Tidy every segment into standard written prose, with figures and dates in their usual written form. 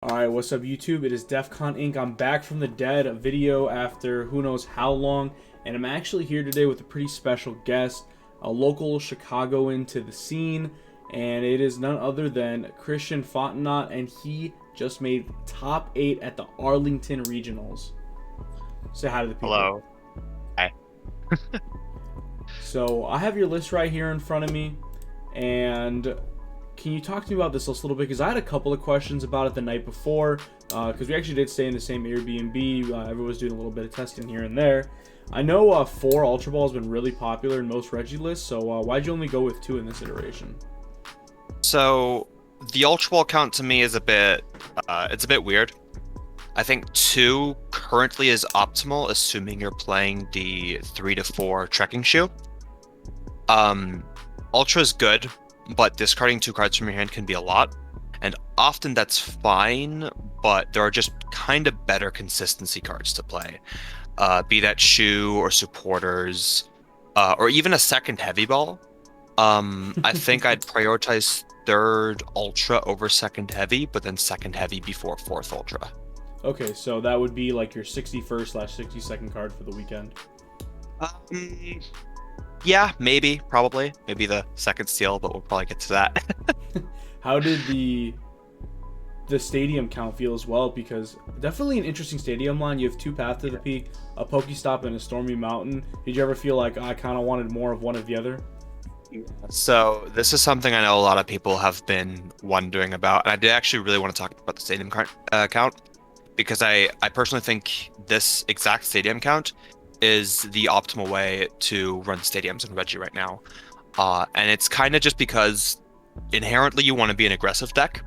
Alright, what's up YouTube? It is DEFCON Inc. I'm back from the dead, a video after who knows how long, and I'm actually here today with a pretty special guest, a local Chicagoan to the scene, and it is none other than Christian Fontenot, and he just made top 8 at the Arlington Regionals. Say hi to the people. Hello. Hi. So, I have your list right here in front of me, and can you talk to me about this list a little bit? Because I had a couple of questions about it the night before, because we actually did stay in the same Airbnb. Everyone was doing a little bit of testing here and there. I know 4 Ultra Ball has been really popular in most Reggie lists, so why'd you only go with 2 in this iteration? So the Ultra Ball count to me is it's a bit weird. I think 2 currently is optimal, assuming you're playing the 3 to 4 trekking shoe. Ultra is good, but discarding 2 cards from your hand can be a lot, and often that's fine, but there are just kind of better consistency cards to play. Be that shoe or supporters, or even a second heavy ball. I think I'd prioritize 3rd Ultra over second heavy, but then second heavy before 4th Ultra. Okay, so that would be like your 61st/62nd card for the weekend. Um, yeah, maybe, probably. Maybe the second steal, but we'll probably get to that. How did the stadium count feel as well? Because definitely an interesting stadium line. You have 2 Path to the Peak, a Pokestop, and a Stormy Mountain. Did you ever feel like I kind of wanted more of one or the other? So this is something I know a lot of people have been wondering about, and I did actually really want to talk about the stadium count, because I personally think this exact stadium count is the optimal way to run stadiums in Reggie right now. And it's kind of just because inherently you want to be an aggressive deck.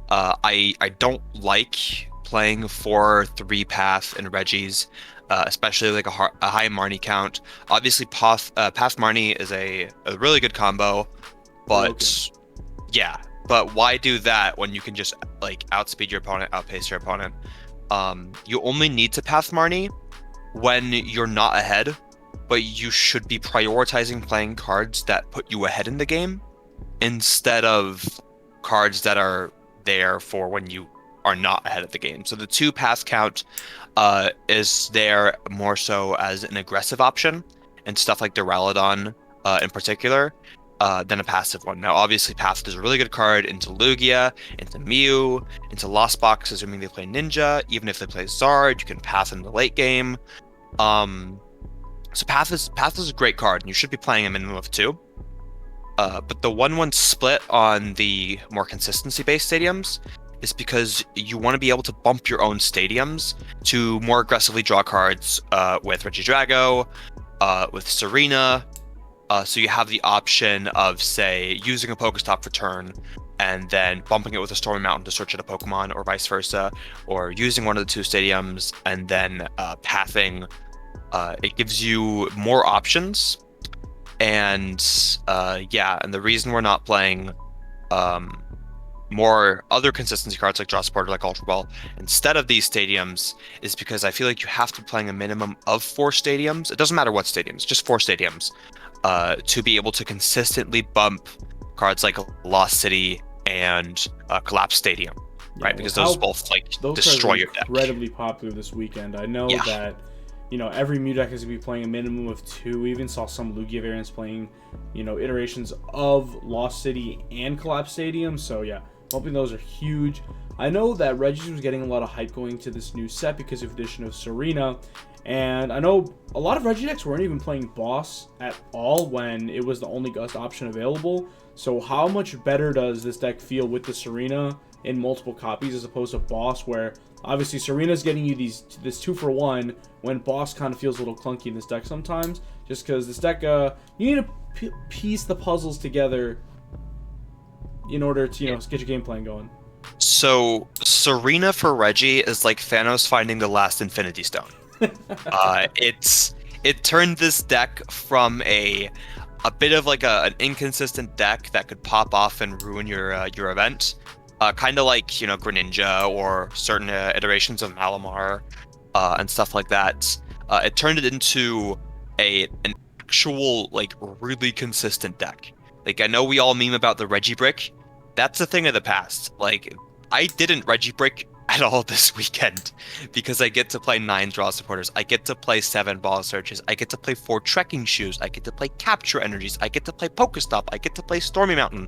I don't like playing 4/3 path in Reggies, especially like a high Marnie count. Obviously, path Marnie is a really good combo, but yeah. But why do that when you can just like outspeed your opponent, outpace your opponent? You only need to path Marnie when you're not ahead, but you should be prioritizing playing cards that put you ahead in the game instead of cards that are there for when you are not ahead of the game. So the 2 path count is there more so as an aggressive option and stuff like Duraludon in particular than a passive one. Now, obviously, Path is a really good card into Lugia, into Mew, into Lost Box, assuming they play Ninja. Even if they play Zard, you can Path in the late game. So Path is a great card, and you should be playing a minimum of 2. But the 1/1 split on the more consistency-based stadiums is because you want to be able to bump your own stadiums to more aggressively draw cards with Regidrago, with Serena. So you have the option of, say, using a Pokestop for turn and then bumping it with a Stormy Mountain to search at a Pokemon, or vice versa, or using one of the 2 stadiums and then pathing. It gives you more options. And and the reason we're not playing more other consistency cards like Draw Supporter, like Ultra Ball, instead of these stadiums is because I feel like you have to be playing a minimum of 4 stadiums. It doesn't matter what stadiums, just 4 stadiums, to be able to consistently bump cards like Lost City and Collapse Stadium, right? Because those both like destroy your deck. Incredibly popular this weekend. I know that every Mew deck is going to be playing a minimum of 2. We even saw some Lugia variants playing, iterations of Lost City and Collapse Stadium. So yeah, hoping those are huge. I know that Reggie was getting a lot of hype going to this new set because of the addition of Serena. And I know a lot of Reggie decks weren't even playing Boss at all when it was the only Gust option available. So how much better does this deck feel with the Serena in multiple copies as opposed to Boss, where obviously Serena's getting you this 2-for-1 when Boss kind of feels a little clunky in this deck sometimes, just because this deck, you need to piece the puzzles together in order to, get your game plan going. So Serena for Reggie is like Thanos finding the last Infinity Stone. It turned this deck from a bit of like an inconsistent deck that could pop off and ruin your event, kind of like Greninja or certain iterations of Malamar and stuff like that. It turned it into an actual like really consistent deck. Like, I know we all meme about the Reggie brick. That's a thing of the past. Like, I didn't Reggie break at all this weekend because I get to play 9 draw supporters. I get to play 7 ball searches. I get to play 4 trekking shoes. I get to play capture energies. I get to play Pokestop. I get to play Stormy Mountain.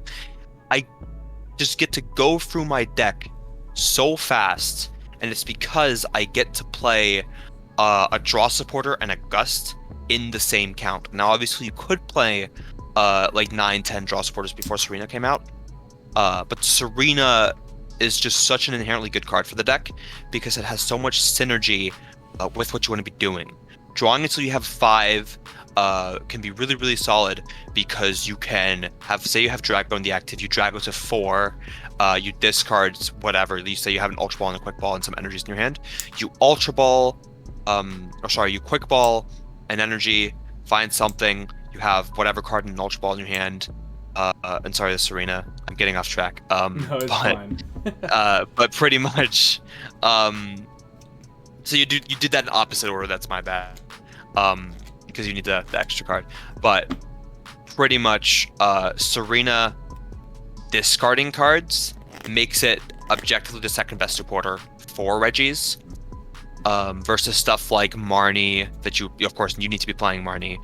I just get to go through my deck so fast, and it's because I get to play a draw supporter and a gust in the same count. Now, obviously, you could play like 9, 10 draw supporters before Serena came out, but Serena is just such an inherently good card for the deck because it has so much synergy with what you want to be doing. Drawing until you have 5 can be really, really solid because you can have, say you have Drago in the active, you Drago to 4, you discard whatever, you say you have an Ultra Ball and a Quick Ball and some energies in your hand, you Ultra Ball, you Quick Ball an energy, find something, you have whatever card in an Ultra Ball in your hand, and sorry, this Serena, I'm getting off track. No, it's fine. But pretty much, so you did that in opposite order. That's my bad. Because you need the extra card. But pretty much, Serena discarding cards makes it objectively the second best supporter for Reggies. Versus stuff like Marnie that you of course you need to be playing Marnie.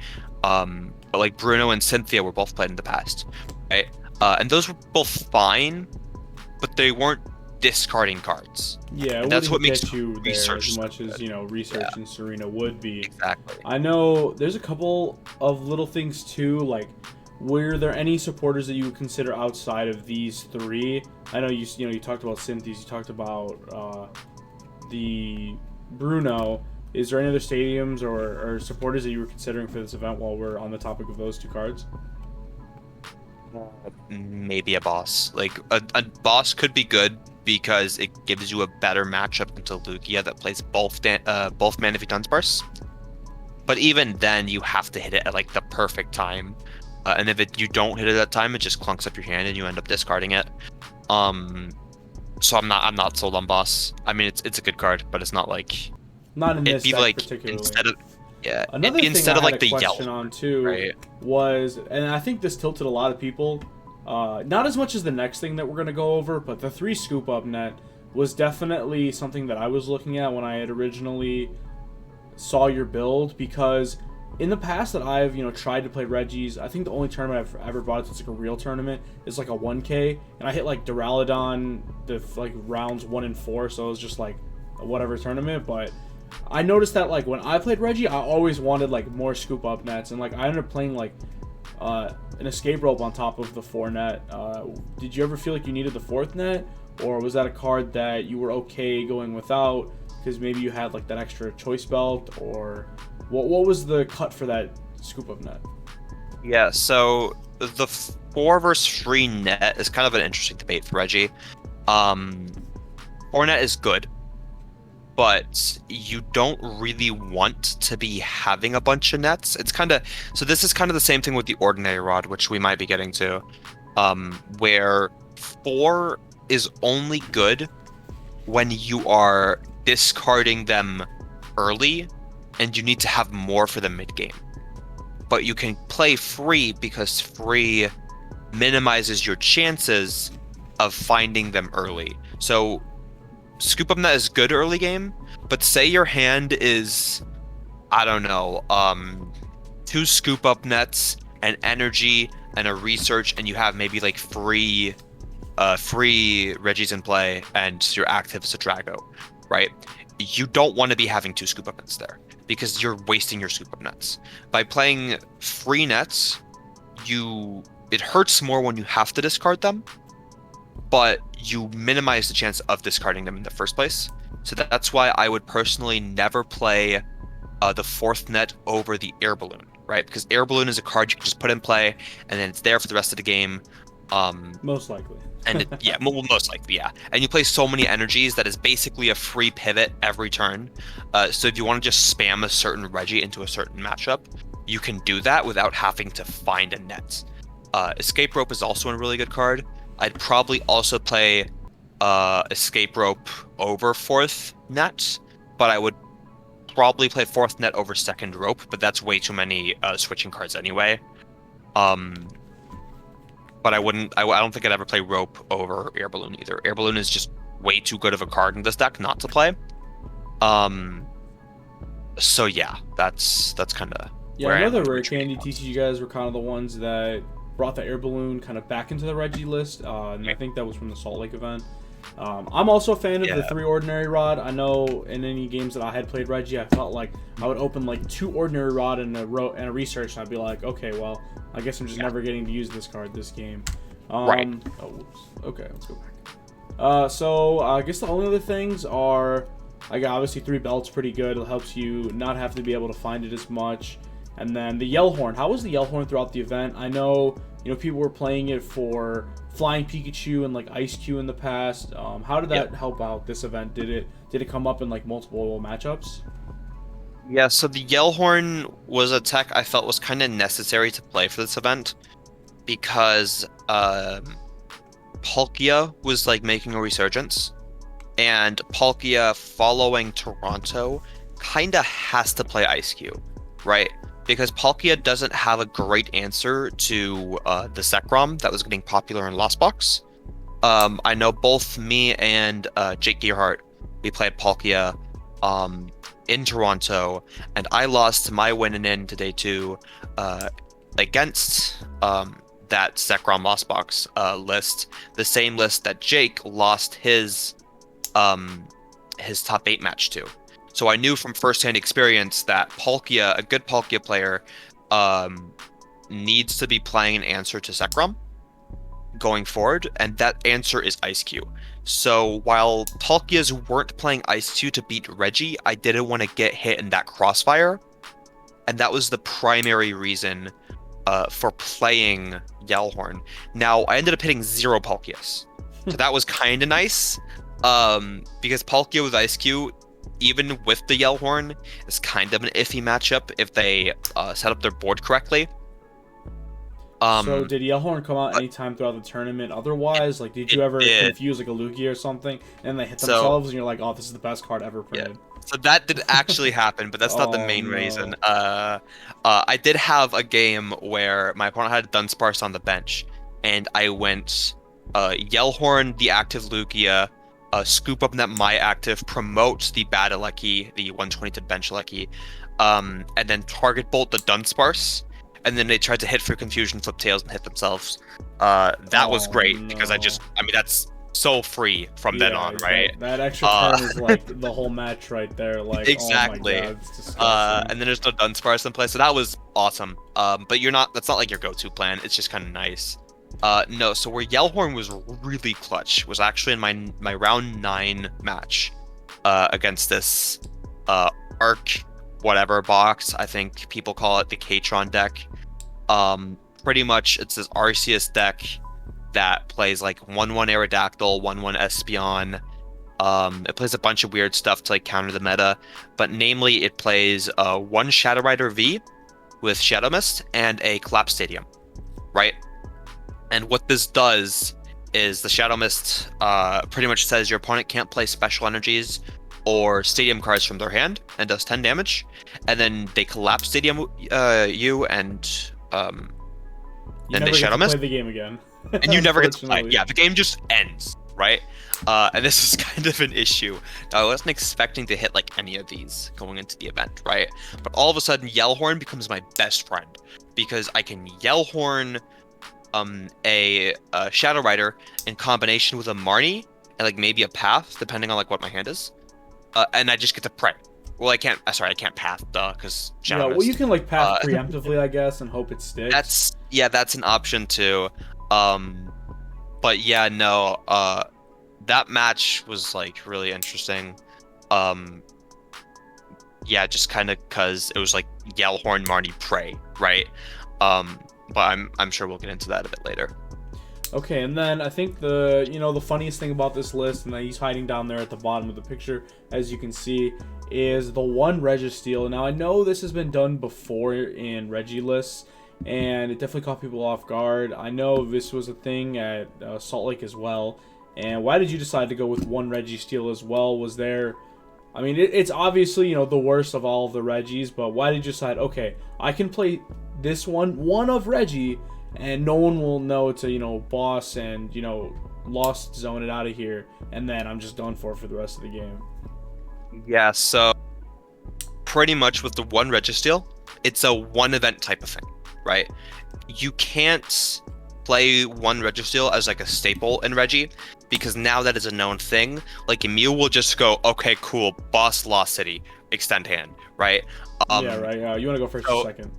But like Bruno and Cynthia were both played in the past, right? And those were both fine, but they weren't discarding cards. Yeah, and that's what makes you there research as much as research yeah. and Serena would be. Exactly. I know there's a couple of little things too. Like, were there any supporters that you would consider outside of these 3? I know you talked about Cynthia's, you talked about the Bruno. Is there any other stadiums or supporters that you were considering for this event while we're on the topic of those 2 cards? Maybe a boss. Like a boss could be good because it gives you a better matchup into Lugia that plays both Manaphy Dunsparce. But even then, you have to hit it at like the perfect time. And if you don't hit it at that time, it just clunks up your hand and you end up discarding it. So I'm not sold on boss. I mean, it's a good card, but it's not like. Not in this deck like particularly. Another thing instead I of like had the a question yellow on too right? was, and I think this tilted a lot of people. Not as much as the next thing that we're gonna go over, but the 3 scoop up net was definitely something that I was looking at when I had originally saw your build, because in the past that I've tried to play Reggies, I think the only tournament I've ever bought that's like a real tournament is like a 1K, and I hit like Duraludon the like rounds 1 and 4, so it was just like a whatever tournament. But I noticed that like when I played Reggie, I always wanted like more scoop up nets, and like I ended up playing like an escape rope on top of the 4 net. Did you ever feel like you needed the 4th net, or was that a card that you were okay going without because maybe you had like that extra choice belt, or what was the cut for that scoop up net? Yeah, so the 4 versus 3 net is kind of an interesting debate for Reggie. 4 net is good, but you don't really want to be having a bunch of nets. It's kind of, so this is kind of the same thing with the ordinary rod, which we might be getting to, where 4 is only good when you are discarding them early and you need to have more for the mid game. But you can play free because free minimizes your chances of finding them early. So scoop up net is good early game, but say your hand is, I don't know, 2 scoop up nets, an energy, and a research, and you have maybe like free Reggies in play, and your active is a Drago, right? You don't want to be having 2 scoop up nets there because you're wasting your scoop up nets. By playing free nets, it hurts more when you have to discard them, but you minimize the chance of discarding them in the first place. So that's why I would personally never play the 4th net over the air balloon, right? Because air balloon is a card you can just put in play, and then it's there for the rest of the game. Most likely. And most likely, yeah. And you play so many energies that is basically a free pivot every turn. So if you want to just spam a certain Reggie into a certain matchup, you can do that without having to find a net. Escape Rope is also a really good card. I'd probably also play Escape Rope over 4th net, but I would probably play 4th net over 2nd Rope, but that's way too many switching cards anyway. But I don't think I'd ever play Rope over Air Balloon either. Air Balloon is just way too good of a card in this deck not to play. So yeah, that's kind of yeah. I know the Rare Candy TCG guys were kind of the ones that brought the air balloon kind of back into the Reggie list, and I think that was from the Salt Lake event. I'm also a fan of the 3 Ordinary Rod. I know in any games that I had played Reggie, I felt like I would open like 2 Ordinary Rod and a Research, and I'd be like, okay, well, I guess I'm just never getting to use this card this game. Right. Oh, whoops. Okay, let's go back. So I guess the only other things are, like, obviously 3 Belts pretty good. It helps you not have to be able to find it as much. And then the Yell Horn. How was the Yell Horn throughout the event? I know, people were playing it for Flying Pikachu and like Ice Q in the past. How did that help out this event? Did it come up in like multiple matchups? Yeah, so the Yell Horn was a tech I felt was kind of necessary to play for this event because Palkia was like making a resurgence, and Palkia following Toronto kind of has to play Ice Cube, right? Because Palkia doesn't have a great answer to the Zekrom that was getting popular in Lost Box. I know both me and Jake Gearhart, we played Palkia in Toronto, and I lost my win and in today too against that Zekrom Lost Box list, the same list that Jake lost his top 8 match to. So I knew from firsthand experience that Palkia, a good Palkia player, needs to be playing an answer to Zekrom going forward, and that answer is Ice Cube. So while Palkias weren't playing Ice Cube to beat Reggie, I didn't want to get hit in that crossfire, and that was the primary reason for playing Yellhorn. Now, I ended up hitting 0 Palkias, so that was kind of nice, because Palkia with Ice Cube, even with the Yellhorn, is kind of an iffy matchup if they set up their board correctly. So did Yellhorn come out anytime throughout the tournament? Otherwise, like, did you ever confuse like a Lugia or something, and they hit themselves, and you're like, oh, this is the best card ever printed? Yeah. So that did actually happen, but that's not the main reason. I did have a game where my opponent had Dunsparce on the bench, and I went Yellhorn, the active Lugia, scoop up that my active, promote the Badalecki, the 120 to bench Lecky, and then target bolt the Dunsparce, and then they tried to hit for confusion, flip tails, and hit themselves. That was great because I mean, that's so free from then on, right? That extra turn is like the whole match right there. Like, exactly. Oh my God, it's disgusting. And then there's no Dunsparce in play, so that was awesome. But that's not like your go-to plan. It's just kind of nice. No, so where Yellhorn was really clutch was actually in my round 9 match against this Arc whatever box. I think people call it the Katron deck. Pretty much it's this Arceus deck that plays like 1/1 Aerodactyl, 1/1 Espeon. It plays a bunch of weird stuff to like counter the meta, but namely it plays 1 Shadow Rider V with Shadow Mist and a Collapse Stadium, right? And what this does is the Shadow Mist pretty much says your opponent can't play special energies or stadium cards from their hand and does 10 damage. And then they Collapse Stadium you and then they Shadow Mist. Play the game again. And you never get to play. Yeah, the game just ends, right? And this is kind of an issue. Now, I wasn't expecting to hit like any of these going into the event, right? But all of a sudden, Yellhorn becomes my best friend because I can Yellhorn a Shadow Rider in combination with a Marnie and like maybe a Path, depending on like what my hand is, and I just get to pray. Well, I can't Path, because Shadow Mist. Well, you can like Path preemptively, I guess, and hope it sticks. That's an option too. But yeah, no, that match was like really interesting. Yeah, just kind of because it was like Yellhorn, Marnie, Prey, right? But I'm sure we'll get into that a bit later. Okay, and then I think the funniest thing about this list, and that he's hiding down there at the bottom of the picture, as you can see, is the 1 Registeel. Now, I know this has been done before in Reggie lists, and it definitely caught people off guard. I know this was a thing at Salt Lake as well. And why did you decide to go with 1 Registeel as well? Was there... I mean, it's obviously, the worst of all of the Reggies, but why did you decide, okay, I can play this one of Reggie, and no one will know it's a, boss and, lost, zone it out of here, and then I'm just done for the rest of the game. Yeah, so pretty much with the one registeel, it's a one event type of thing, right? You can't play one registeel as like a staple in Regi, because now that is a known thing. Like Emil will just go, okay, cool, boss Lost City, extend hand, right? Yeah, right. You want to go first or second?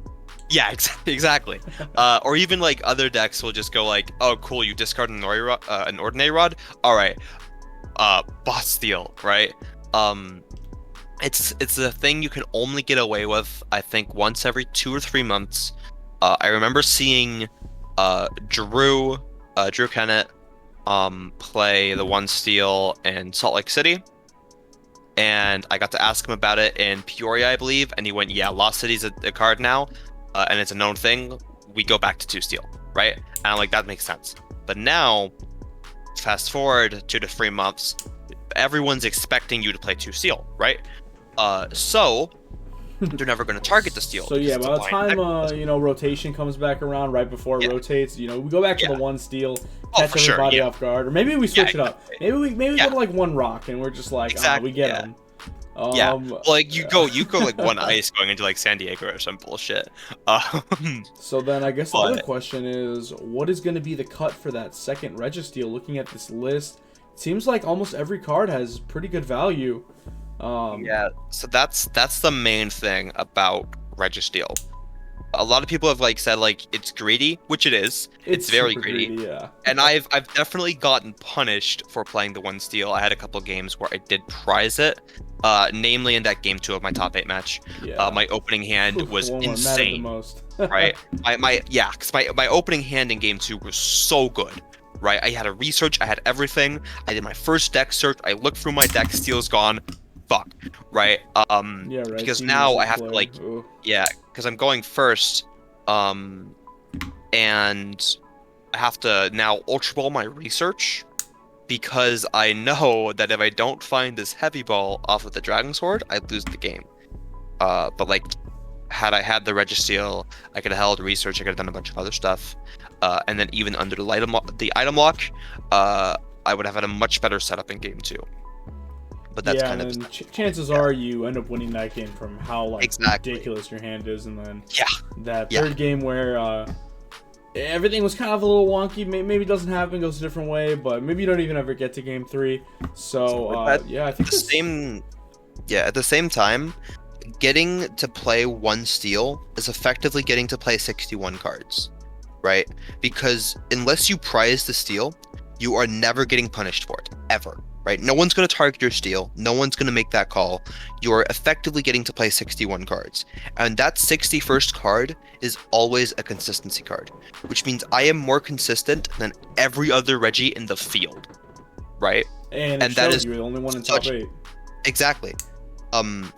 Yeah, exactly. Or even like other decks will just go like, oh, cool, you discard an ordinary rod. All right, boss steal, right? It's a thing you can only get away with, I think, once every 2 or 3 months. I remember seeing Drew Kennett play the one steal in Salt Lake City, and I got to ask him about it in Peoria, I believe, and he went, yeah, Lost City's a card now, and it's a known thing. We go back to 2 steal, right? And I'm like, that makes sense. But now, fast forward 2 to 3 months, everyone's expecting you to play 2 steal, right? So they're never going to target the steal. So yeah, by the time rotation comes back around, right before it rotates, we go back to the one steal, catch everybody off guard, or maybe we switch it up. Maybe we go to like one rock, and we're just like, we get them. Like you go like one ice going into like San Diego or some bullshit. So then I guess the other question is, what is going to be the cut for that second registeel? Looking at this list, it seems like almost every card has pretty good value. So that's the main thing about registeel. A lot of people have like said like it's greedy, which it is. It's very greedy. Yeah. And I've definitely gotten punished for playing the one steal. I had a couple games where I did prize it. Namely in that game 2 of my top 8 match. Yeah. My opening hand was insane. Most. Right? Because my opening hand in game 2 was so good. Right? I had a research, I had everything. I did my first deck search, I looked through my deck, steal's gone. Fuck. Right? Yeah, right. Because now I have to like because I'm going first. And I have to now ultra ball my research, because I know that if I don't find this heavy ball off of the Dragon Sword, I lose the game. But like, had I had the registeel, I could have held research, I could have done a bunch of other stuff. And then even under the item lock, I would have had a much better setup in game 2. But that's kind of chances are you end up winning that game from how ridiculous your hand is, and then that third game where everything was kind of a little wonky, maybe it doesn't happen, goes a different way, but maybe you don't even ever get to game 3. So I think at the same time, getting to play one steal is effectively getting to play 61 cards, right? Because unless you prize the steal, you are never getting punished for it, ever. Right? No one's going to target your steal. No one's going to make that call. You're effectively getting to play 61 cards. And that 61st card is always a consistency card, which means I am more consistent than every other Regi in the field. Right? And that is you're the only one in top 8. Exactly.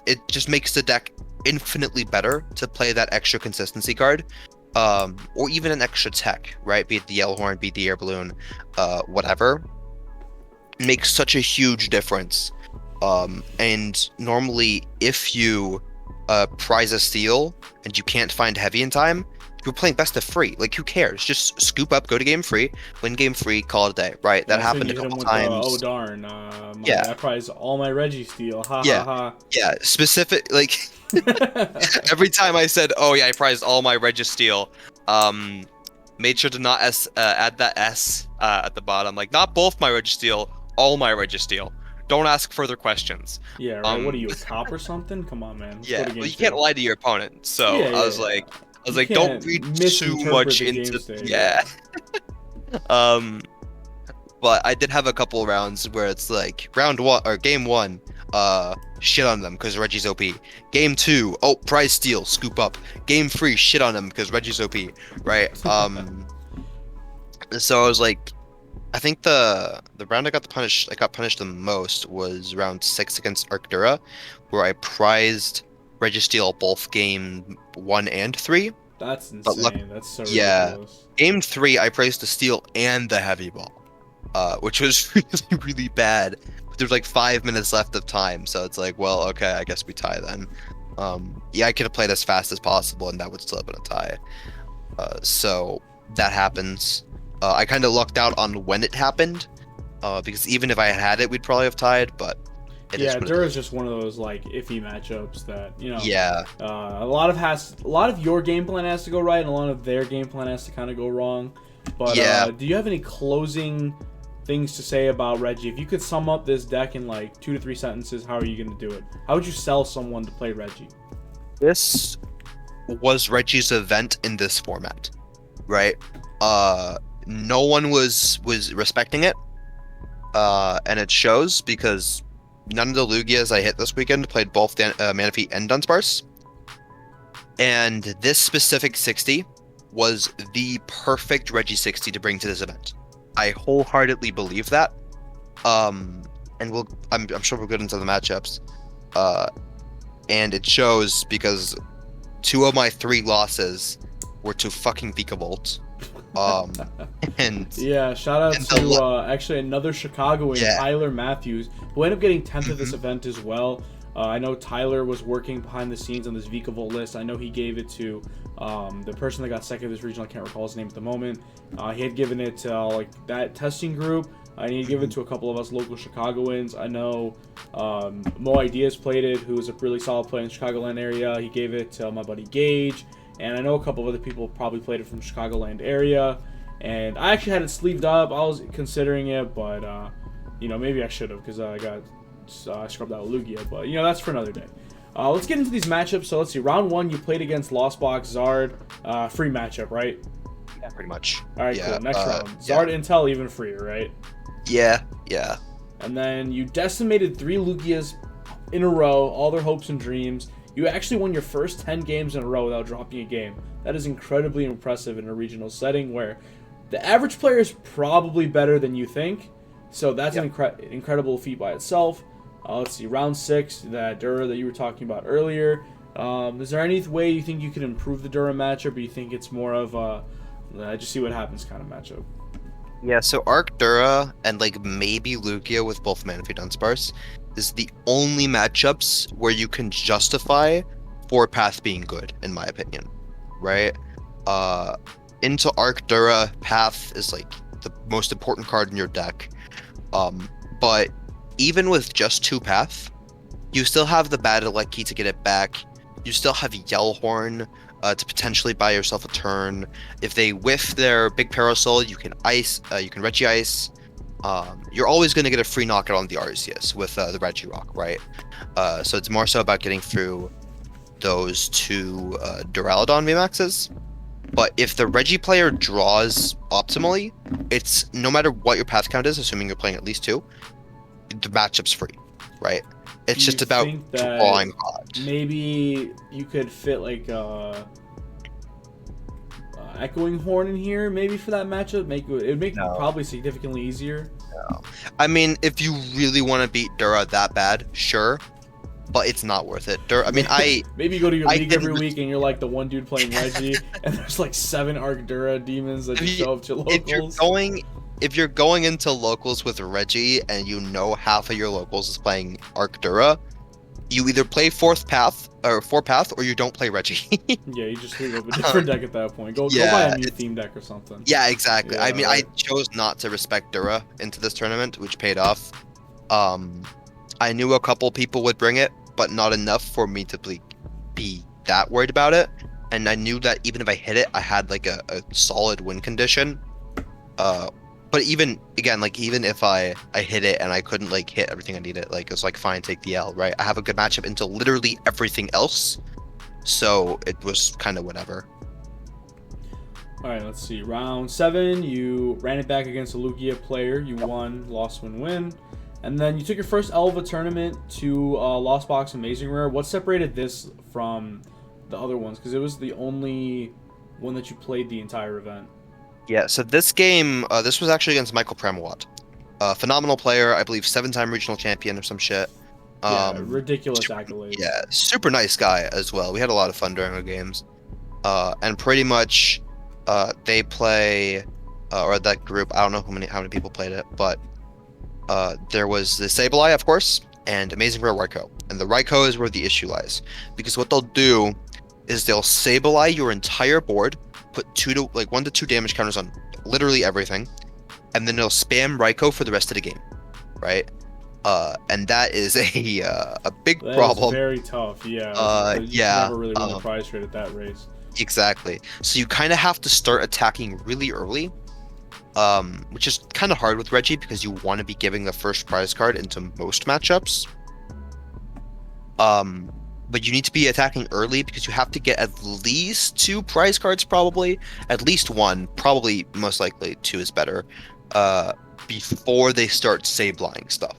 It just makes the deck infinitely better to play that extra consistency card. Or even an extra tech, right? Be it the Yellow Horn, be it the Air Balloon, whatever. Makes such a huge difference. And normally if you prize a steal and you can't find heavy in time, you're playing best of 3. Like, who cares? Just scoop up, go to game 3, win game 3, call it a day, right? That happened a couple times. Oh darn, I prize all my Regi steal. Ha ha ha. Yeah, specific, like every time I said, oh yeah, I prized all my Regi steal, made sure to not add that S at the bottom. Like, not both my Regi steal, all my registeel. Don't ask further questions. Yeah, right. What are you, a cop or something? Come on, man. Well, you can't lie to your opponent. So I was like, don't read too much into But I did have a couple rounds where it's like round 1 or game 1, shit on them because Regi's OP. Game 2, oh, prize steal, scoop up. Game 3, shit on them because Regi's OP. Right? So I was like, I think the round I got punished the most was round 6 against Arctura, where I prized Registeel both game 1 and 3. That's insane. That's so ridiculous. Game 3 I prized the steal and the heavy ball, which was really, really bad. But there's like 5 minutes left of time, so it's like, well, okay, I guess we tie then. I could have played as fast as possible, and that would still have been a tie. So that happens. I kind of lucked out on when it happened, because even if I had it, we'd probably have tied. But it is Yeah, what it Dura's is. just one of those like iffy matchups that Yeah, a lot of your game plan has to go right, and a lot of their game plan has to kind of go wrong. But yeah. do you have any closing things to say about Reggie? If you could sum up this deck in like 2 to 3 sentences, how are you going to do it? How would you sell someone to play Reggie? This was Reggie's event in this format, right? No one was respecting it, and it shows because none of the Lugias I hit this weekend played both Manaphy and Dunsparce, and this specific 60 was the perfect Reggie 60 to bring to this event. I wholeheartedly believe that. And I'm sure we'll get into the matchups. And it shows because 2 of my 3 losses were to fucking Vikavolt. And Yeah, shout out and to actually another Chicagoan, yeah. Tyler Matthews, who ended up getting 10th at this Mhm. event as well. I know Tyler was working behind the scenes on this Vikavolt list. I know he gave it to the person that got second of this regional. I can't recall his name at the moment. He had given it to like that testing group. He had given it to a couple of us local Chicagoans. I know Mo Ideas played it, who is a really solid player in the Chicagoland area. He gave it to my buddy Gage. And I know a couple of other people probably played it from Chicagoland area. And I actually had it sleeved up. I was considering it, but maybe I should have because I got scrubbed out with Lugia. But that's for another day. Let's get into these matchups. So let's see. Round 1, you played against Lost Box Zard. Free matchup, right? Yeah, pretty much. All right, Yeah, cool. Next round. Zard Intel even freer, right? Yeah. And then you decimated 3 Lugias in a row, all their hopes and dreams. You actually won your first 10 games in a row without dropping a game. That is incredibly impressive in a regional setting where the average player is probably better than you think. So that's an incredible feat by itself. Let's see, round 6, that Dura that you were talking about earlier. Is there any way you think you could improve the Dura matchup, or you think it's more of a just see what happens kind of matchup? Yeah, so Arc Dura and like maybe Lugia with both Manaphy Dunsparce is the only matchups where you can justify 4-path being good, in my opinion. Right? Into Arc Dura, Path is like the most important card in your deck. But even with just 2-path, you still have the Battle Key to get it back. You still have Yellhorn to potentially buy yourself a turn. If they whiff their big Parasol, you can ice. You can Reggie Ice. You're always going to get a free knockout on the Arceus with the Reggie Rock, right? So it's more so about getting through those 2 Duraludon VMAXs. But if the Reggie player draws optimally, it's no matter what your path count is, assuming you're playing at least 2, the matchup's free, right? It's just about drawing hard. Maybe you could fit like Echoing Horn in here, maybe for that matchup. It would make it probably significantly easier. No. I mean, if you really want to beat Dura that bad, sure, but it's not worth it. Maybe you go to your league every week and you're like the one dude playing Reggie, and there's like 7 Arcdura demons that just show up to locals. If you're going into locals with Reggie and you know half of your locals is playing Arcdura, you either play 4-path or you don't play Reggie. Yeah, you just leave up a different deck at that point. Go buy a new theme deck or something. Yeah, exactly. Yeah, I mean, I chose not to respect Dura into this tournament, which paid off. I knew a couple people would bring it, but not enough for me to be that worried about it. And I knew that even if I hit it, I had like a solid win condition. But even if I hit it and I couldn't like hit everything I needed, like it was like fine, take the L, right? I have a good matchup into literally everything else, so it was kind of whatever. All right, let's see. Round 7, you ran it back against a Lugia player. You won, lost, win. And then you took your first Elva tournament to Lost Box Amazing Rare. What separated this from the other ones? Because it was the only one that you played the entire event. Yeah, so this game, this was actually against Michael Pramawat. Phenomenal player, I believe 7-time regional champion or some shit. Ridiculous accolades. Yeah, super nice guy as well. We had a lot of fun during our games. And pretty much they play, or that group, I don't know how many people played it, but there was the Sableye, of course, and Amazing Rare Raikou. And the Raikou is where the issue lies. Because what they'll do is they'll Sableye your entire board, put 1 to 2 damage counters on literally everything, and then it'll spam Raikou for the rest of the game, right? And that is a big That is problem. very tough. Yeah, you can Yeah, never really win the prize rate at that race. exactly. So you kind of have to start attacking really early, which is kind of hard with Reggie because you want to be giving the first prize card into most matchups. But you need to be attacking early because you have to get at least 2 prize cards, probably. At least 1, probably most likely 2 is better, before they start Sabling stuff,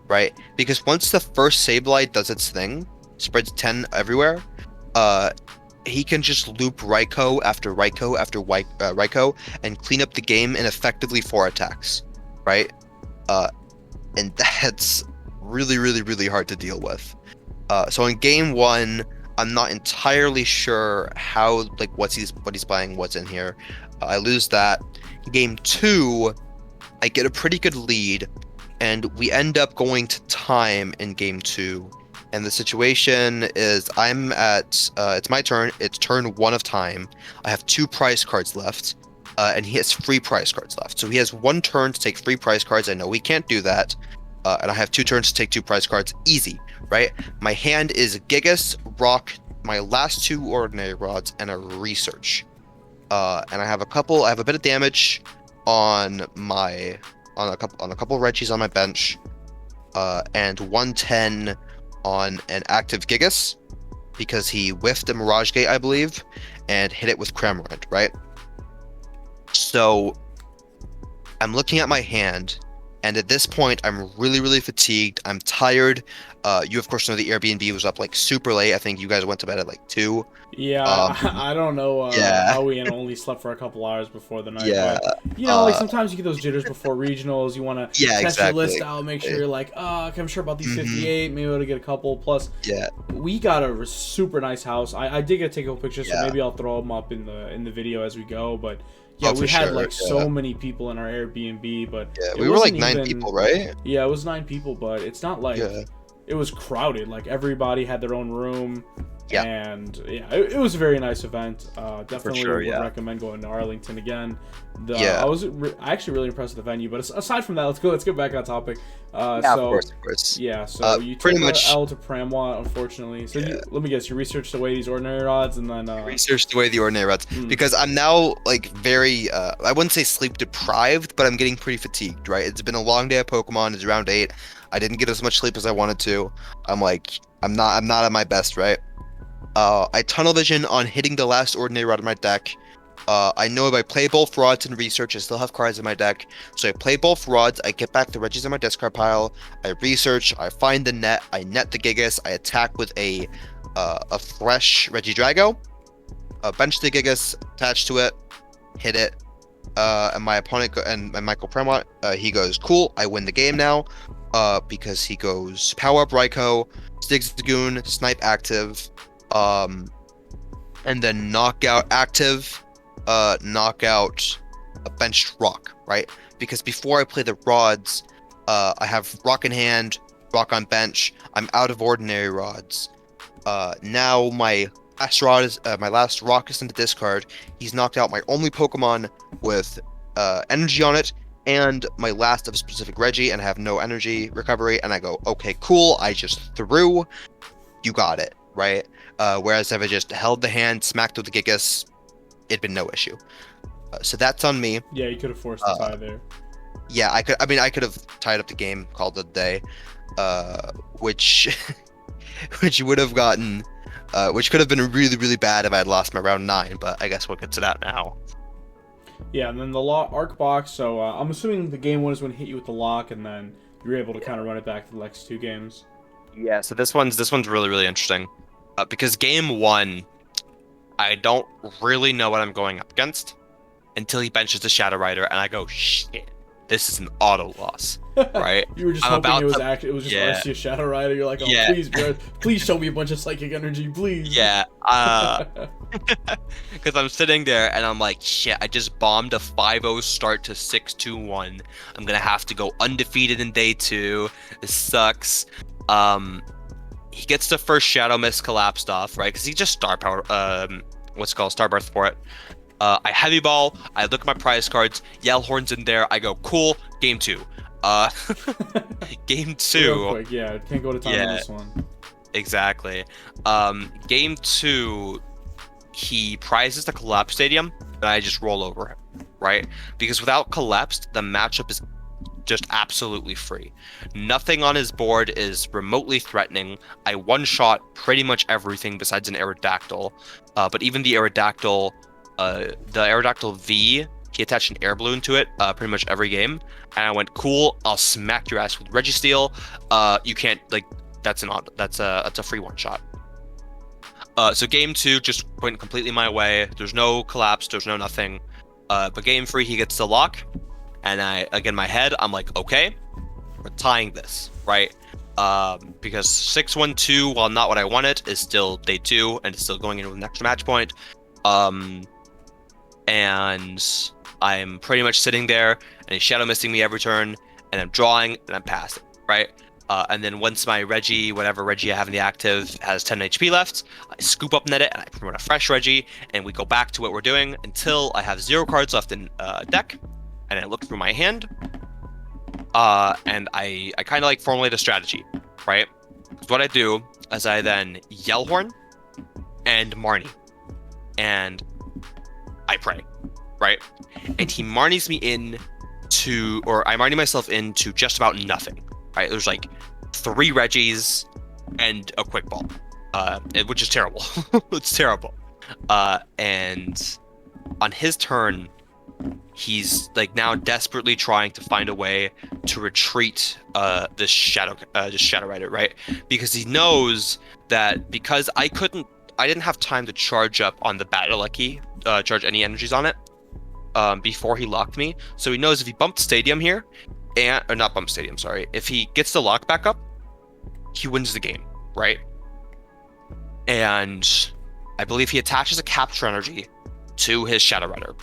right? Because once the first Sableye does its thing, spreads 10 everywhere, he can just loop Raikou after Raikou after Raikou and clean up the game in effectively 4 attacks, right? And that's really, really, really hard to deal with. So in game 1, I'm not entirely sure how, like, what he's playing, what's in here. I lose that. Game 2, I get a pretty good lead, and we end up going to time in game 2. And the situation is I'm at, it's my turn. It's turn 1 of time. I have 2 prize cards left, and he has 3 prize cards left. So he has 1 turn to take 3 prize cards. I know he can't do that. And I have 2 turns to take 2 prize cards. Easy, right? My hand is Gigas, Rock, my last 2 Ordinary Rods, and a Research. And I have a bit of damage on a couple Reggies on my bench, and 110 on an active Gigas because he whiffed a Mirage Gate, I believe, and hit it with Cramorant, right? So I'm looking at my hand, and at this point, I'm really, really fatigued. I'm tired. You, of course, know the Airbnb was up like super late. I think you guys went to bed at like 2. Yeah, I don't know Yeah. how we only slept for a couple hours before the night, Yeah. but like sometimes you get those jitters before regionals. You want to Yeah, test your list exactly. out, make sure you're like, okay, I'm sure about these Mhm. 58, maybe able to get a couple. Plus, Yeah. we got a super nice house. I did get to take a couple pictures, so Yeah. maybe I'll throw them up in the video as we go. But yeah, Oh, we for had sure, like yeah. so many people in our Airbnb, but Yeah, it we were like wasn't 9 even, people, right? Yeah, it was 9 people, but it's not like Yeah. it was crowded. Like everybody had their own room. Yeah. And yeah, it was a very nice event. Definitely sure, would yeah. recommend going to Arlington again. Yeah. I was actually really impressed with the venue. But aside from that, let's get back on topic. Yeah, So of course. yeah, so you pretty took much- a L to Pramwa, unfortunately. So let me guess, you researched away these ordinary rods, and then Research the way the Ordinary Rods, because I'm now like very I wouldn't say sleep deprived, but I'm getting pretty fatigued, right? It's been a long day of Pokemon. It's around 8. I didn't get as much sleep as I wanted to. I'm not at my best, right? I tunnel vision on hitting the last Ordinary Rod in my deck. I know if I play both rods and research, I still have cards in my deck. So I play both rods, I get back the Reggies in my discard pile, I research, I find the net, I net the Gigas, I attack with a fresh Regidrago, bench the Gigas, attach to it, hit it, and my opponent and Michael Premont, he goes, cool, I win the game now, because he goes power up Raikou, Stig's Dragoon, snipe active, and then knockout active, knockout a benched rock, right? Because before I play the rods, I have rock in hand, rock on bench. I'm out of ordinary rods. Now my last rock is in the discard. He's knocked out my only Pokemon with energy on it, and my last of a specific Reggie, and I have no energy recovery. And I go, okay, cool. I just threw. You got it, right? Whereas if I just held the hand, smacked with the Gigas, it'd been no issue. So that's on me. Yeah, you could have forced the tie there. Yeah, I could have tied up the game, called it a day, which would have gotten, which could have been really, really bad if I had lost my round 9. But I guess we'll get to that now. Yeah, and then the arc box. So I'm assuming the game 1 is when it hit you with the lock, and then you're able to kind of run it back to the next 2 games. Yeah, so this one's really, really interesting, because game 1, I don't really know what I'm going up against until he benches the Shadow Rider, and I go, shit, this is an auto loss, right? You were just hoping it was just Arceus Shadow Rider. You're like, oh, please show me a bunch of psychic energy, please. Yeah, because I'm sitting there and I'm like, shit, I just bombed a 5-0 start to 6-2-1. I'm gonna have to go undefeated in day 2. This sucks. He gets the first Shadow Mist collapsed off, right? Because he just star power, Star Breath for it. I heavy ball. I look at my prize cards. Yellhorn's in there. I go, cool. Game 2. Uh, game 2. Real quick, yeah, can't go to time on this one. Exactly. Game 2, he prizes the Collapse Stadium, and I just roll over him, right? Because without Collapsed, the matchup is just absolutely free. Nothing on his board is remotely threatening. I one-shot pretty much everything besides an Aerodactyl. But even the Aerodactyl V, he attached an air balloon to it pretty much every game. And I went, cool, I'll smack your ass with Registeel. You can't, like, that's a free one-shot. So game 2 just went completely my way. There's no collapse, there's no nothing. But game 3, he gets the lock. And again, my head, I'm like, okay, we're tying this, right? Because 6-1-2, while not what I wanted, is still day 2 and it's still going into the next match point. And I'm pretty much sitting there and he's shadow missing me every turn, and I'm drawing and I'm passing, right? And then once my Reggie, whatever Reggie I have in the active, has 10 HP left, I scoop up net it and I promote a fresh Reggie, and we go back to what we're doing until I have 0 cards left in deck. And I look through my hand, and I kind of like formulate a strategy, right? So what I do is I then Yellhorn and Marnie, and I pray, right? And he Marnies me or I Marnie myself into just about nothing, right? There's like 3 Reggies and a quick ball, which is terrible. It's terrible. And on his turn, he's like now desperately trying to find a way to retreat this Shadow Rider, right? Because he knows that because I didn't have time to charge up on the Battle Lucky, charge any energies on it before he locked me. So he knows if he bumped Stadium here, or not bump Stadium, sorry, if he gets the lock back up, he wins the game, right? And I believe he attaches a capture energy to his Shadow Rider.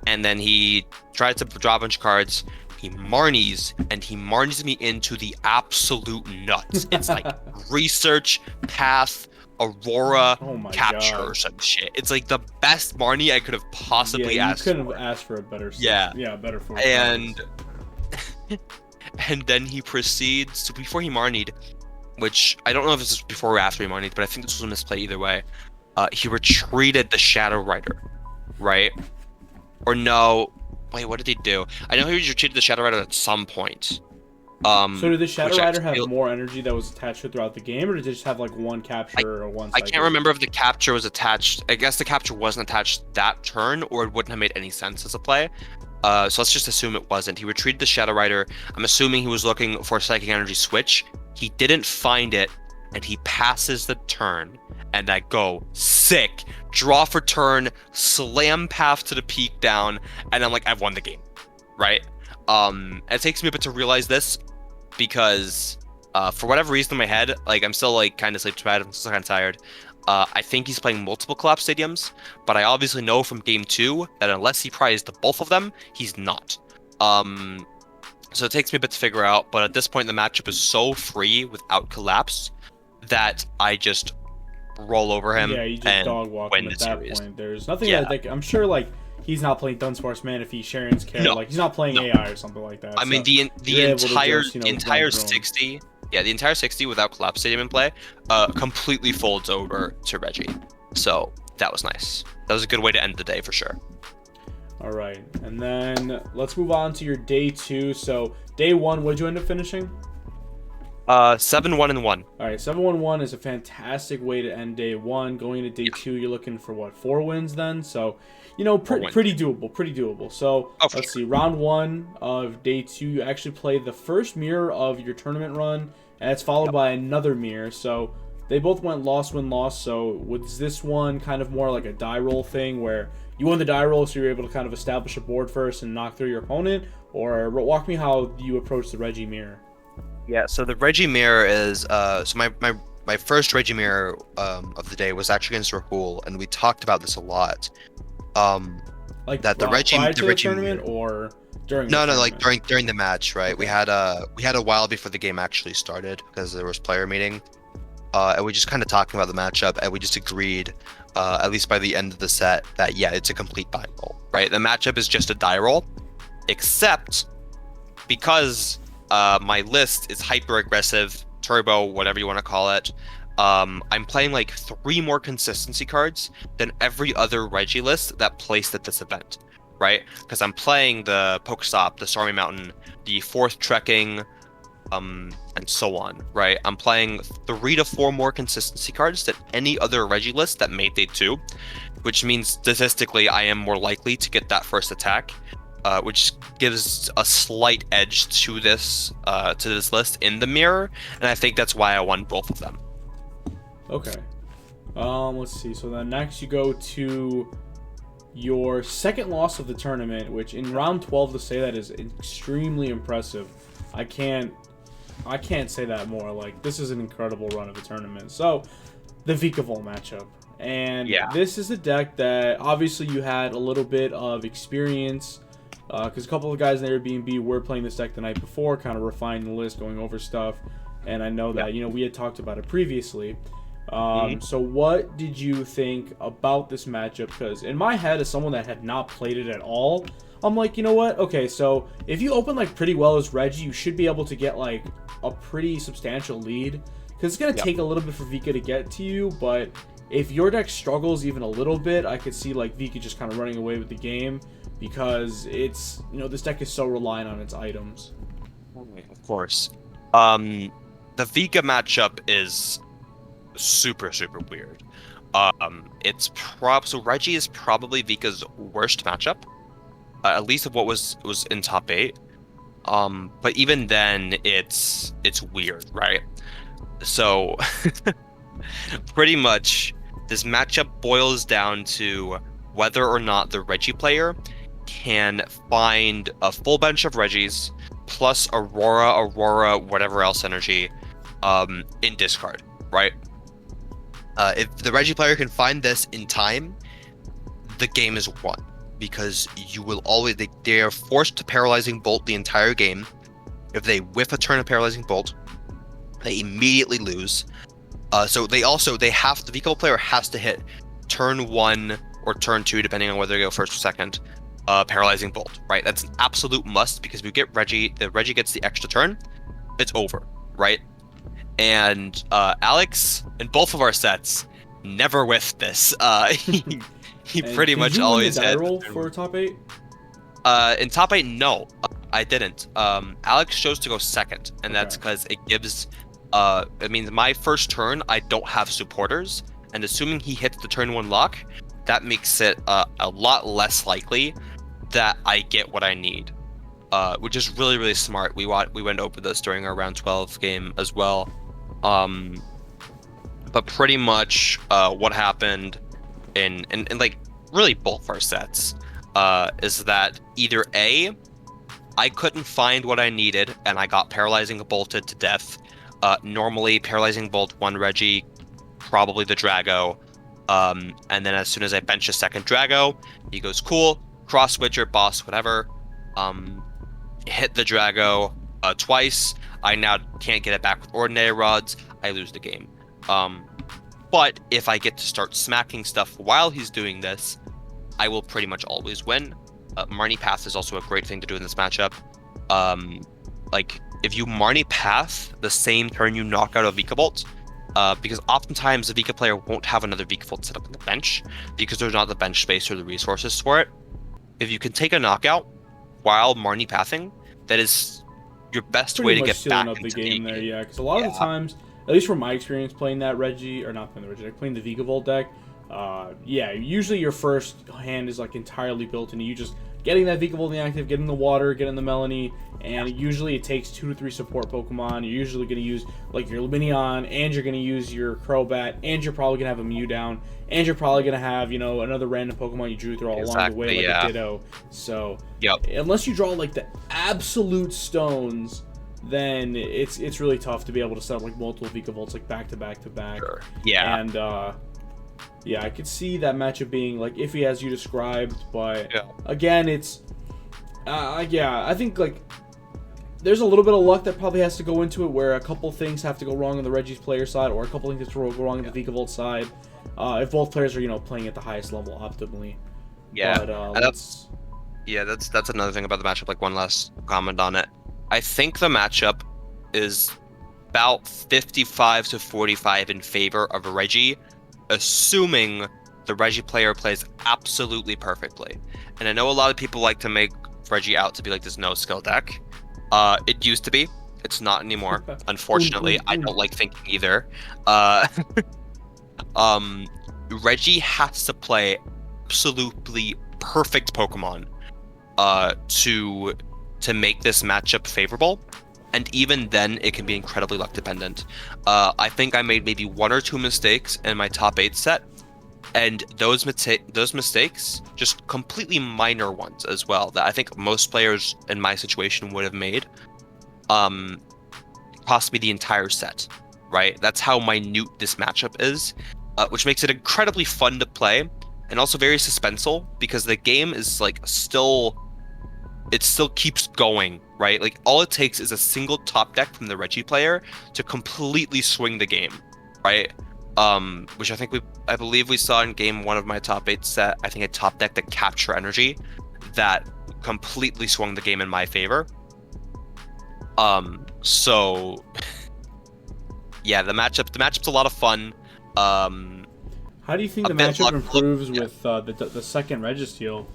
And then he tries to draw a bunch of cards. He Marnies me into the absolute nuts. It's like Research, Path, Aurora, Capture, or some shit. It's like the best Marnie I could have possibly asked for. You couldn't have asked for a better set. Yeah, better for and then he proceeds to, before he Marnied, which I don't know if this is before or after he Marnied, but I think this was a misplay either way. He retreated the Shadow Rider, right? Or no, wait, what did he do? I know he retreated the Shadow Rider at some point. So did the Shadow Rider have more energy that was attached to it throughout the game, or did it just have like one capture or one cycle? I can't remember if the capture was attached. I guess the capture wasn't attached that turn, or it wouldn't have made any sense as a play. So let's just assume it wasn't. He retreated the Shadow Rider. I'm assuming he was looking for a Psychic Energy switch. He didn't find it, and he passes the turn. And I go, sick, draw for turn, slam Path to the peak down, and I'm like, I've won the game, right? It takes me a bit to realize this, because for whatever reason in my head, like I'm still like kind of sleep deprived, I'm still kind of tired. I think he's playing multiple Collapse Stadiums, but I obviously know from game 2 that unless he prized both of them, he's not. So it takes me a bit to figure out, but at this point the matchup is so free without Collapse that I just roll over him. Yeah, you just dog walk him at that point. There's nothing that, like, I'm sure like he's not playing Dunsparce Manaphy, Sharon's care. No, like he's not playing AI or something like that. I mean the entire 60, yeah, the entire 60 without Collapse Stadium in play, completely folds over to Reggie. So that was nice. That was a good way to end the day for sure. All right, and then let's move on to your day 2. So day 1, what did you end up finishing? 7-1-1. All right, 7-1-1 is a fantastic way to end day 1. Going into day 2, you're looking for what, 4 wins then? So, you know, pretty doable. So let's see, round 1 of day 2, you actually play the first mirror of your tournament run, and it's followed by another mirror. So they both went loss, win, loss. So was this one kind of more like a die roll thing where you won the die roll, so you're able to kind of establish a board first and knock through your opponent? Or walk me how you approach the Reggie mirror. Yeah, so the Reggie mirror is so my first Reggie mirror of the day was actually against Rahul, and we talked about this a lot. Like that the Reggie tournament mirror, or during no like during the match, right? We had a while before the game actually started because there was player meeting. and we just kind of talking about the matchup, and we just agreed, at least by the end of the set, that yeah, it's a complete die roll, right? The matchup is just a die roll, except because my list is hyper aggressive, turbo, whatever you want to call it. I'm playing like 3 more consistency cards than every other Reggie list that placed at this event, right? Because I'm playing the Pokestop, the Stormy Mountain, the 4th Trekking, and so on, right? I'm playing 3 to 4 more consistency cards than any other Reggie list that made day 2, which means statistically I am more likely to get that first attack, which gives a slight edge to this list in the mirror, and I think that's why I won both of them. Okay. Let's see. So then next you go to your second loss of the tournament, which in round 12 to say that is extremely impressive. I can't say that more. Like, this is an incredible run of a tournament. So, the Vikavolt matchup. And this is a deck that obviously you had a little bit of experience, because a couple of guys in the Airbnb were playing this deck the night before, kind of refining the list, going over stuff. And I know that, we had talked about it previously. So what did you think about this matchup? Because in my head, as someone that had not played it at all, I'm like, you know what? Okay, so if you open like pretty well as Reggie, you should be able to get like a pretty substantial lead. Because it's going to take a little bit for Vika to get to you, but if your deck struggles even a little bit, I could see like Vika just kind of running away with the game, because it's, this deck is so reliant on its items. Of course. The Vika matchup is super weird. So Reggie is probably Vika's worst matchup, at least of what was in top 8. But even then, it's weird, right? So pretty much this matchup boils down to whether or not the Reggie player can find a full bench of Reggies plus Aurora, whatever else energy, in discard, right? If the Reggie player can find this in time, the game is won, because you will always, they are forced to Paralyzing Bolt the entire game. If they whiff a turn of Paralyzing Bolt, they immediately lose. So the Vikavolt player has to hit turn 1 or turn 2, depending on whether they go first or second, Paralyzing Bolt, right? That's an absolute must, because if you get Reggie, the Reggie gets the extra turn, it's over, right? And Alex, in both of our sets, never whiffed this. He pretty much always hit. Did you win the die roll for top 8? In top 8, no, I didn't. Alex chose to go second, and that's because it gives. It means my first turn I don't have supporters, and assuming he hits the turn 1 lock, that makes it a lot less likely that I get what I need. Which is really smart. We went over this during our round 12 game as well. But pretty much what happened in like really both our sets is that either A, I couldn't find what I needed and I got Paralyzing Bolted to death. Normally Paralyzing Bolt 1 Reggie, probably the Drago, and then as soon as I bench a second Drago, he goes cool, cross switcher, boss, whatever, hit the Drago twice. I now can't get it back with ordinary rods. I lose the game. But if I get to start smacking stuff while he's doing this, I will pretty much always win. Marnie Path is also a great thing to do in this matchup. Like, if you Marnie Path the same turn you knock out a Vikavolt, because oftentimes the Vika player won't have another Vikavolt set up on the bench because there's not the bench space or the resources for it. If you can take a knockout while Marnie Pathing, that is your best way to get back into the game there. Yeah, because a lot of the times, at least from my experience playing that Reggie, or not playing the Reggie deck, playing the Vikavolt deck, usually your first hand is like entirely built into you just getting that Vikavolt in the active, getting the water, getting the Melanie, and usually it takes 2 to 3 support Pokemon. You're usually going to use like your Minion, and you're going to use your Crobat, and you're probably going to have a Mew down, and you're probably going to have, another random Pokemon you drew through all along the way, like a Ditto. So, unless you draw like the absolute stones, then it's really tough to be able to set up like multiple Vikavolts like back to back to back. Sure. Yeah. And I could see that matchup being like iffy as you described, but again, it's I think like there's a little bit of luck that probably has to go into it, where a couple things have to go wrong on the Reggie's player side, or a couple things have to go wrong on the Vikavolt side, if both players are playing at the highest level optimally. Yeah, But, that's another thing about the matchup. Like, one last comment on it. I think the matchup is about 55 to 45 in favor of Reggie, assuming the Reggie player plays absolutely perfectly. And I know a lot of people like to make Reggie out to be like this no skill deck. It used to be. It's not anymore. Unfortunately, I don't like thinking either. Reggie has to play absolutely perfect Pokemon to make this matchup favorable. And even then, it can be incredibly luck dependent. I think I made maybe 1 or 2 mistakes in my top 8 set, and those mistakes, just completely minor ones as well, that I think most players in my situation would have made, cost me the entire set, right? That's how minute this matchup is, which makes it incredibly fun to play, and also very suspenseful, because the game is like still keeps going, right? Like, all it takes is a single top deck from the Reggie player to completely swing the game, right? Which I believe we saw in game 1 of my top 8 set. I think I top decked the Capture Energy that completely swung the game in my favor. So yeah, the matchup's a lot of fun. How do you think the matchup improves with the second Registeel?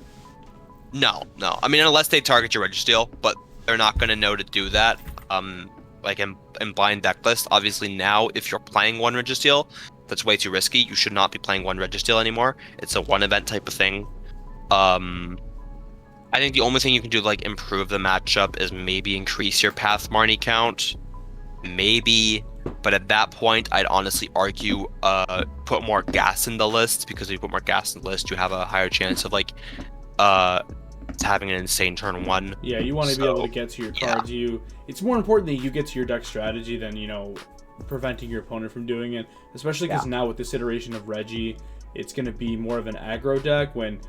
No. I mean, unless they target your Registeel, but they're not going to know to do that. Like in blind deck list, obviously now, if you're playing one Registeel, that's way too risky. You should not be playing one Registeel anymore. It's a one event type of thing. I think the only thing you can do to like improve the matchup is maybe increase your Path Marnie count. Maybe. But at that point, I'd honestly argue put more gas in the list, because if you put more gas in the list, you have a higher chance of like having an insane turn 1. Yeah, you want to be able to get to your cards. Yeah. It's more important that you get to your deck strategy than, preventing your opponent from doing it. Especially because now with this iteration of Reggie, it's going to be more of an aggro deck, when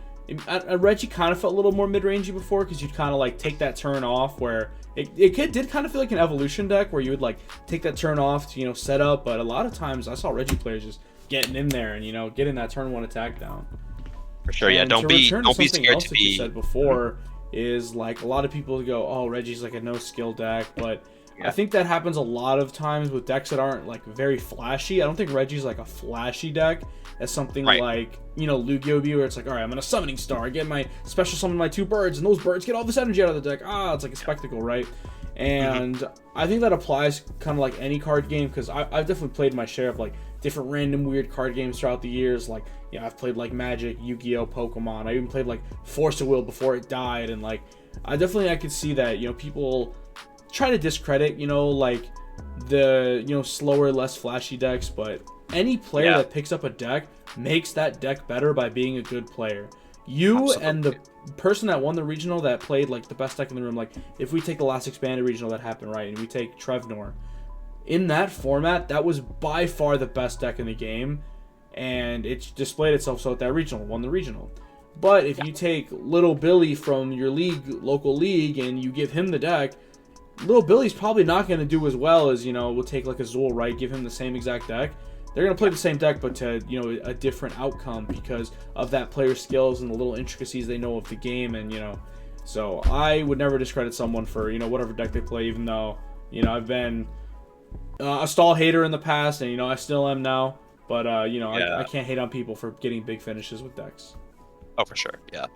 Reggie kind of felt a little more mid-rangey before, because you'd kind of like take that turn off, where it did kind of feel like an evolution deck, where you would like take that turn off to, set up. But a lot of times I saw Reggie players just getting in there and, getting that turn 1 attack down. For sure, yeah. Don't be scared to be. You said before is like, a lot of people go, "Oh, Reggie's like a no skill deck," but I think that happens a lot of times with decks that aren't like very flashy. I don't think Reggie's like a flashy deck. As something like, Lugia, where it's like, all right, I'm in a summoning star, I get my special summon my 2 birds, and those birds get all this energy out of the deck. It's like a spectacle, right? And I think that applies kind of like any card game, because I've definitely played my share of like different random weird card games throughout the years. Like, I've played like Magic, Yu-Gi-Oh, Pokemon. I even played like Force of Will before it died, and like I could see that people try to discredit like the slower, less flashy decks, but any player that picks up a deck makes that deck better by being a good player. And the person that won the regional that played like the best deck in the room, like if we take the last expanded regional that happened, right, and we take Trevnor, in that format, that was by far the best deck in the game, and it displayed itself so at that regional, won the regional. But if you take Little Billy from your local league, and you give him the deck, Little Billy's probably not going to do as well as, we'll take like a Zool, right, give him the same exact deck. They're going to play the same deck, but to, a different outcome, because of that player's skills and the little intricacies they know of the game. And, so I would never discredit someone for, whatever deck they play, even though, I've been a stall hater in the past, and, I still am now. But, I can't hate on people for getting big finishes with decks. Oh, for sure, yeah.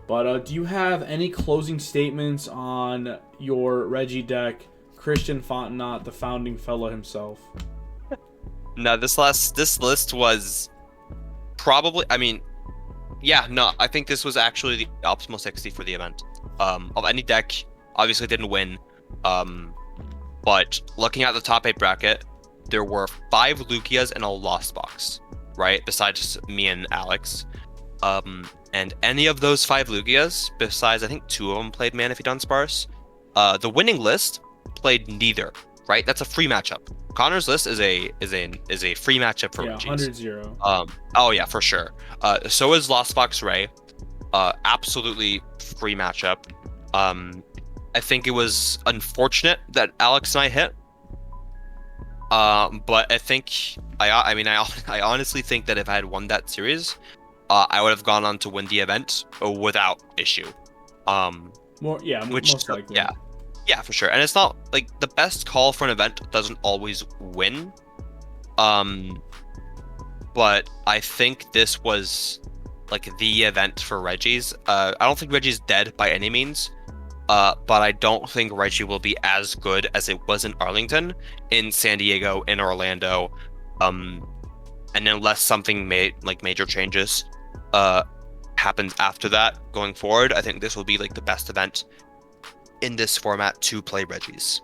But do you have any closing statements on your Reggie deck, Christian Fontenot, the founding fellow himself? No, this list was probably, I think this was actually the optimal 60 for the event. Of any deck, obviously didn't win. But looking at the top 8 bracket, there were 5 Lugias and a Lost Box, right? Besides me and Alex. And any of those 5 Lugias, besides I think 2 of them played Manaphy Dunsparce, the winning list played neither, right? That's a free matchup. Connor's list is a free matchup for Regis. 100-0. Oh yeah, for sure. So is Lost Box Ray. Absolutely free matchup. I think it was unfortunate that Alex and I hit. But I think I mean I honestly think that if I had won that series, I would have gone on to win the event without issue. Um, Most likely. yeah, yeah, for sure. And it's not like the best call for an event doesn't always win. Um, but I think this was like the event for Reggie's. I don't think Reggie's dead by any means. But I don't think Reggie will be as good as it was in Arlington, in San Diego, in Orlando, um, and unless something major changes, happens after that going forward, I think this will be like the best event in this format to play Reggie's.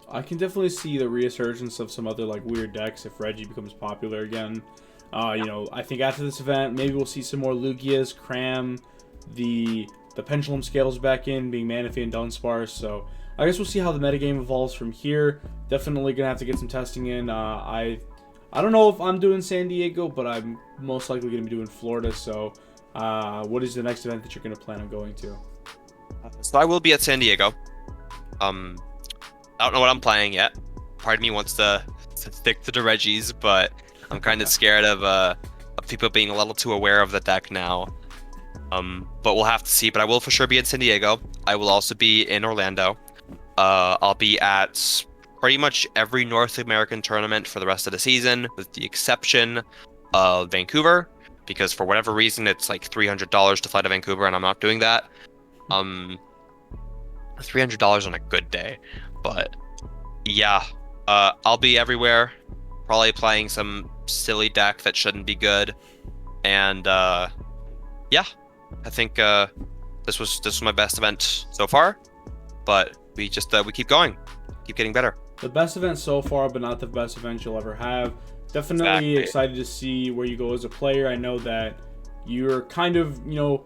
I can definitely see the resurgence of some other like weird decks if Reggie becomes popular again. I think after this event, maybe we'll see some more Lugias, Cram, the Pendulum Scales back in, being Manaphy and Dunsparce. So I guess we'll see how the metagame evolves from here. Definitely gonna have to get some testing in. I don't know if I'm doing San Diego, but I'm most likely gonna be doing Florida. So what is the next event that you're gonna plan on going to? So I will be at San Diego. Um, I don't know what I'm playing yet. Part of me wants to stick to the Reggies, but I'm kind of scared of people being a little too aware of the deck now. But we'll have to see. But I will for sure be in San Diego. I will also be in Orlando. I'll be at pretty much every North American tournament for the rest of the season, with the exception of Vancouver, because for whatever reason it's like $300 to fly to Vancouver, and I'm not doing that. $300 on a good day, but yeah, I'll be everywhere, probably playing some silly deck that shouldn't be good, and yeah, I think this was my best event so far, but we keep going, keep getting better. The best event so far, but not the best event you'll ever have. Definitely excited to see where you go as a player. I know that you're kind of, an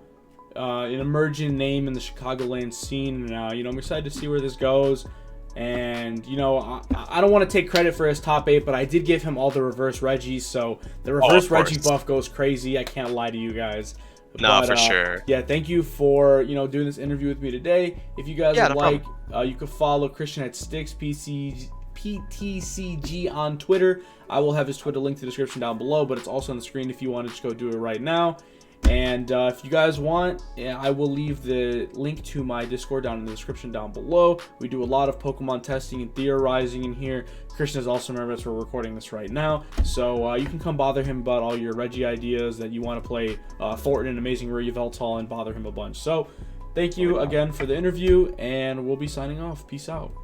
emerging name in the Chicagoland scene. And, I'm excited to see where this goes. And, I don't want to take credit for his top 8, but I did give him all the reverse Reggies. So the reverse Reggie buff goes crazy. I can't lie to you guys. No, for sure. Yeah, thank you for, doing this interview with me today. If you guys would like, you could follow Christian at stickptcg on Twitter. I will have his Twitter link to the description down below, but it's also on the screen if you want to just go do it right now. And if you guys want, I will leave the link to my Discord down in the description down below. We do a lot of Pokemon testing and theorizing in here. Christian is also nervous we're recording this right now, so you can come bother him about all your Reggie ideas that you want to play Thornton and Amazing Yveltal and bother him a bunch. So thank you again for the interview, and we'll be signing off. Peace out.